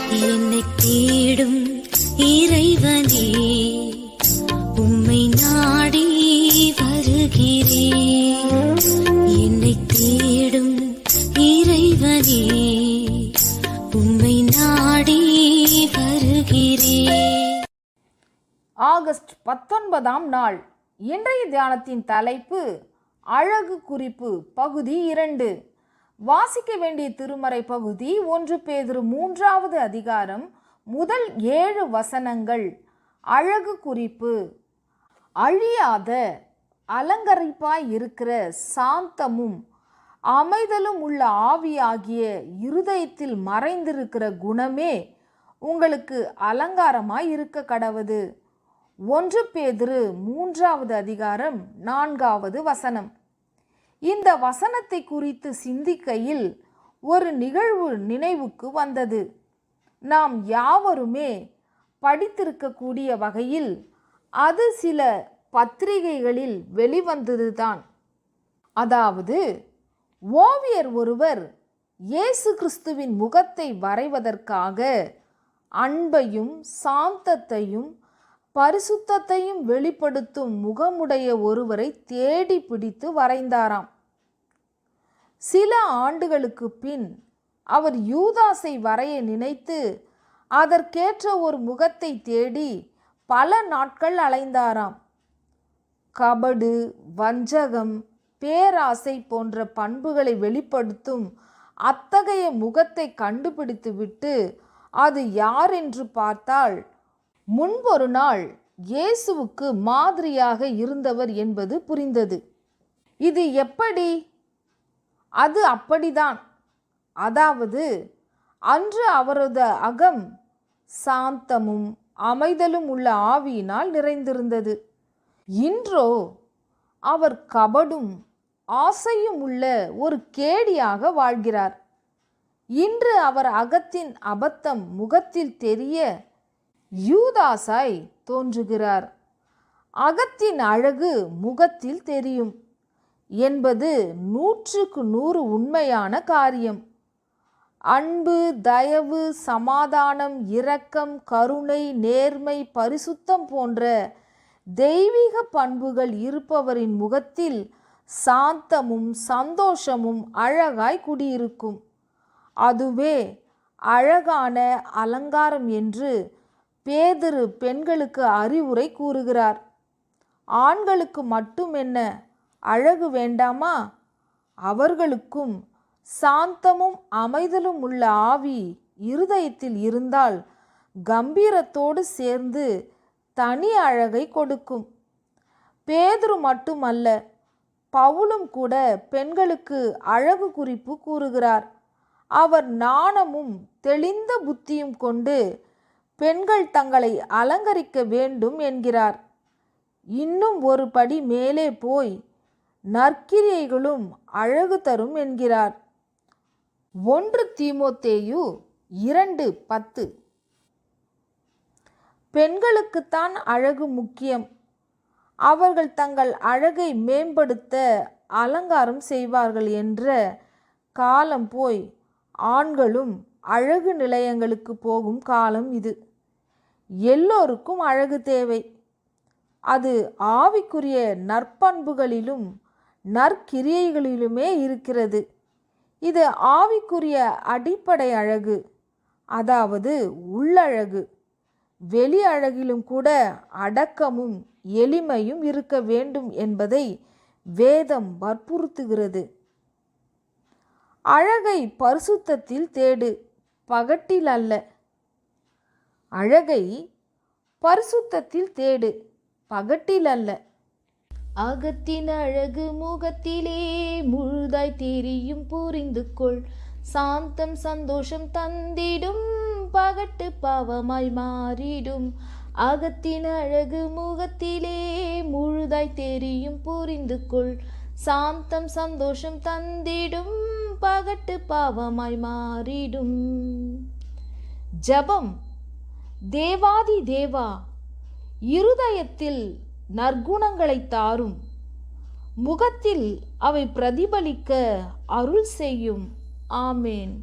என்னை தேடும் இறைவனே, உம்மை நாடி வருகிறேன். என்னை தேடும் இறைவனே, உம்மை நாடி வருகிறேன். ஆகஸ்ட் 19ஆம் நாள். இன்றைய தியானத்தின் தலைப்பு அழகு குறிப்பு, பகுதி 2. வாசிக்க வேண்டிய திருமறை பகுதி 1 பேதுரு 3வது அதிகாரம் முதல் 7 வசனங்கள். அழகு குறிப்பு: அழியாத அலங்கரிப்பாய் இருக்கிற சாந்தமும் அமைதலும் உள்ள ஆவியாகிய இருதயத்தில் மறைந்திருக்கிற குணமே உங்களுக்கு அலங்காரமாய் இருக்க கடவது. 1 பேதுரு 3வது அதிகாரம் 4வது வசனம். இந்த வசனத்தை குறித்து சிந்திக்கையில் ஒரு நிகழ்வு நினைவுக்கு வந்தது. நாம் யாவருமே படித்திருக்கக்கூடிய வகையில் அது சில பத்திரிகைகளில் வெளிவந்ததுதான். அதாவது, ஓவியர் ஒருவர் இயேசு கிறிஸ்துவின் முகத்தை வரைவதற்காக அன்பையும் சாந்தத்தையும் பரிசுத்தத்தையும் வெளிப்படுத்தும் முகமுடைய ஒருவரை தேடி பிடித்து வரைந்தாராம். சில ஆண்டுகளுக்கு பின் அவர் யூதாசை வரைய நினைத்து அதற்கேற்ற ஒரு முகத்தை தேடி பல நாட்கள் அலைந்தாராம். கபடு, வஞ்சகம், பேராசை போன்ற பண்புகளை வெளிப்படுத்தும் அத்தகைய முகத்தை கண்டுபிடித்துவிட்டு அது யார் என்று பார்த்தால், முன்பொரு நாள் இயேசுவுக்கு மாதிரியாக இருந்தவர் என்பது புரிந்தது. இது எப்படி? அது அப்படிதான். அதாவது, அன்று அவரது அகம் சாந்தமும் அமைதலும் உள்ள ஆவியினால் நிறைந்திருந்தது. இன்றோ அவர் கபடும் ஆசையும் உள்ள ஒரு கேடியாக வாழ்கிறார். இன்று அவர் அகத்தின் அபத்தம் முகத்தில் தெரிய யூதாசாய் தோன்றுகிறார். அகத்தின் அழகு முகத்தில் தெரியும் என்பது 100க்கு 100 உண்மையான காரியம். அன்பு, தயவு, சமாதானம், இரக்கம், கருணை, நேர்மை, பரிசுத்தம் போன்ற தெய்வீக பண்புகள் இருப்பவரின் முகத்தில் சாந்தமும் சந்தோஷமும் அழகாய் குடியிருக்கும். அதுவே அழகான அலங்காரம் என்று பேதுரு பெண்களுக்கு அறிவுரை கூறுகிறார். ஆண்களுக்கு மட்டும் என்ன அழகு வேண்டாமா? அவர்களுக்கும் சாந்தமும் அமைதலும் உள்ள ஆவி இருதயத்தில் இருந்தால் கம்பீரத்தோடு சேர்ந்து தனி அழகை கொடுக்கும். பேதுரு மட்டுமல்ல, பவுலும் கூட பெண்களுக்கு அழகு குறிப்பு கூறுகிறார். அவர் நாணமும் தெளிந்த புத்தியும் கொண்டு பெண்கள் தங்களை அலங்கரிக்க வேண்டும் என்கிறார். இன்னும் ஒரு படி மேலே போய் நற்கிரியைகளும் அழகு தரும் என்கிறார். 1 தீமோத்தேயு 2:10. பெண்களுக்குத்தான் அழகு முக்கியம். அவர்கள் தங்கள் அழகை மேம்படுத்த அலங்காரம் செய்வார்கள் என்ற காலம் போய் ஆண்களும் அழகு நிலையங்களுக்கு போகும் காலம் இது. எல்லோருக்கும் அழகு தேவை. அது ஆவிக்குரிய நற்பண்புகளிலும் நற்கிரியைகளிலுமே இருக்கிறது. இது ஆவிக்குரிய அடிப்படை அழகு, அதாவது உள்ளழகு. வெளி அழகிலும் கூட அடக்கமும் எளிமையும் இருக்க வேண்டும் என்பதை வேதம் வற்புறுத்துகிறது. அழகை பரிசுத்தத்தில் தேடு, பகட்டில் அல்ல. அழகை பரிசுத்தத்தில் தேடு, பகட்டில் அல்ல. அகத்தின் அழகு முகத்திலே முழுதாய் தெரியும், புரிந்து கொள். சாந்தம் சந்தோஷம் தந்திடும், பகட்டு பாவமாய் மாறிடும். அகத்தின் அழகு முகத்திலே முழுதாய் தெரியும், புரிந்து கொள். சாந்தம் சந்தோஷம் தந்திடும், பகட்டு பாவமாய் மாறிடும். ஜெபம். தேவாதி தேவா, இருதயத்தில் நற்குணங்களை தாரும், முகத்தில் அவை பிரதிபலிக்க அருள் செய்யும். ஆமேன்.